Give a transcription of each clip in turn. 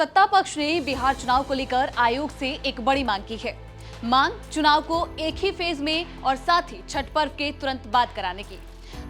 सत्ता पक्ष ने बिहार चुनाव को लेकर आयोग से एक बड़ी मांग की है। मांग चुनाव को एक ही फेज में और साथ ही छठ पर्व के तुरंत बाद कराने की।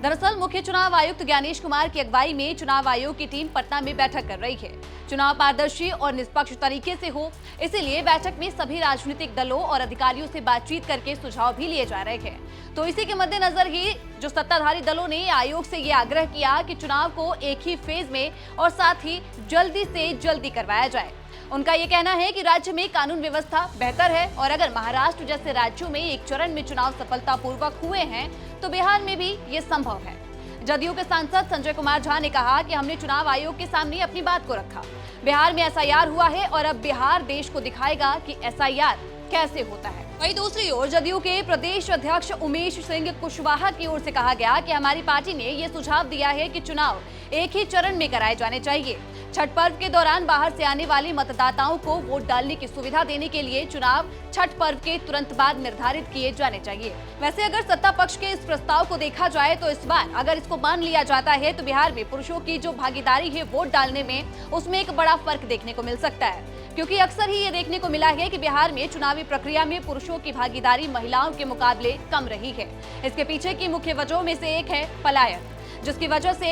दरअसल मुख्य चुनाव आयुक्त ज्ञानेश कुमार की अगुवाई में चुनाव आयोग की टीम पटना में बैठक कर रही है। चुनाव पारदर्शी और निष्पक्ष तरीके से हो, इसीलिए बैठक में सभी राजनीतिक दलों और अधिकारियों से बातचीत करके सुझाव भी लिए जा रहे हैं। तो इसी के मद्देनजर ही जो सत्ताधारी दलों ने आयोग से ये आग्रह किया कि चुनाव को एक ही फेज में और साथ ही जल्दी से जल्दी करवाया जाए। उनका ये कहना है कि राज्य में कानून व्यवस्था बेहतर है और अगर महाराष्ट्र जैसे राज्यों में एक चरण में चुनाव सफलतापूर्वक हुए हैं तो बिहार में भी ये संभव है। जदयू के सांसद संजय कुमार झा ने कहा कि हमने चुनाव आयोग के सामने अपनी बात को रखा। बिहार में एसआईआर हुआ है और अब बिहार देश को दिखाएगा कि एसआईआर कैसे होता है। वहीं दूसरी ओर जदयू के प्रदेश अध्यक्ष उमेश सिंह कुशवाहा की ओर से कहा गया कि हमारी पार्टी ने ये सुझाव दिया है कि चुनाव एक ही चरण में कराए जाने चाहिए। छठ पर्व के दौरान बाहर से आने वाले मतदाताओं को वोट डालने की सुविधा देने के लिए चुनाव छठ पर्व के तुरंत बाद निर्धारित किए जाने चाहिए। वैसे अगर सत्ता पक्ष के इस प्रस्ताव को देखा जाए तो इस बार अगर इसको मान लिया जाता है तो बिहार में पुरुषों की जो भागीदारी है वोट डालने में, उसमें एक बड़ा फर्क देखने को मिल सकता है, क्योंकि अक्सर ही ये देखने को मिला है कि बिहार में चुनावी प्रक्रिया में पुरुषों की भागीदारी महिलाओं के मुकाबले कम रही है। इसके पीछे की मुख्य वजहों में से एक है पलायन, जिसकी वजह से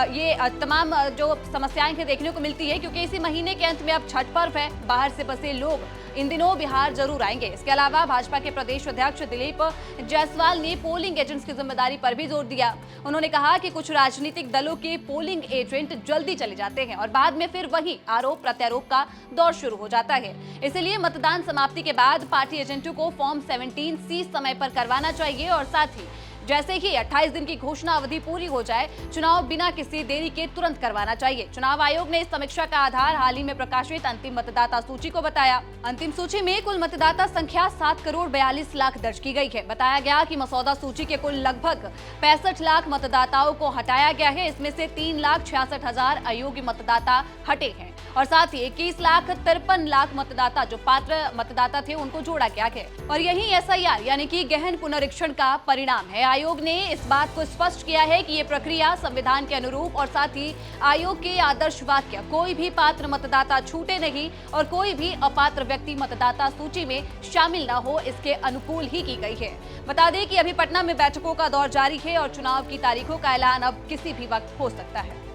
ये तमाम जो समस्याएं देखने को मिलती है, क्योंकि इसी महीने के अंत में अब छठ पर्व है। बाहर से बसे लोग इन दिनों बिहार जरूर आएंगे। इसके अलावा भाजपा के प्रदेश अध्यक्ष दिलीप जायसवाल ने पोलिंग एजेंट्स की जिम्मेदारी पर भी जोर दिया। उन्होंने कहा कि कुछ राजनीतिक दलों के पोलिंग एजेंट जल्दी चले जाते हैं और बाद में फिर वही आरोप प्रत्यारोप का दौर शुरू हो जाता है। इसलिए मतदान समाप्ति के बाद पार्टी एजेंटों को फॉर्म 17C समय पर करवाना चाहिए और साथ ही जैसे ही 28 दिन की घोषणा अवधि पूरी हो जाए, चुनाव बिना किसी देरी के तुरंत करवाना चाहिए। चुनाव आयोग ने इस समीक्षा का आधार हाल ही में प्रकाशित अंतिम मतदाता सूची को बताया। अंतिम सूची में कुल मतदाता संख्या 7 करोड़ 42 लाख दर्ज की गई है। बताया गया कि मसौदा सूची के कुल लगभग 65 लाख मतदाताओं को हटाया गया है। इसमें से 3,66,000 अयोग्य मतदाता हटे हैं और साथ ही 21,53,00,000 मतदाता जो पात्र मतदाता थे उनको जोड़ा गया है। और यही एसआईआर यानी कि गहन पुनरीक्षण का परिणाम है। आयोग ने इस बात को स्पष्ट किया है कि ये प्रक्रिया संविधान के अनुरूप और साथ ही आयोग के आदर्श वाक्य कोई भी पात्र मतदाता छूटे नहीं और कोई भी अपात्र व्यक्ति मतदाता सूची में शामिल न हो, इसके अनुकूल ही की गई है। बता दें कि अभी पटना में बैठकों का दौर जारी है और चुनाव की तारीखों का ऐलान अब किसी भी वक्त हो सकता है।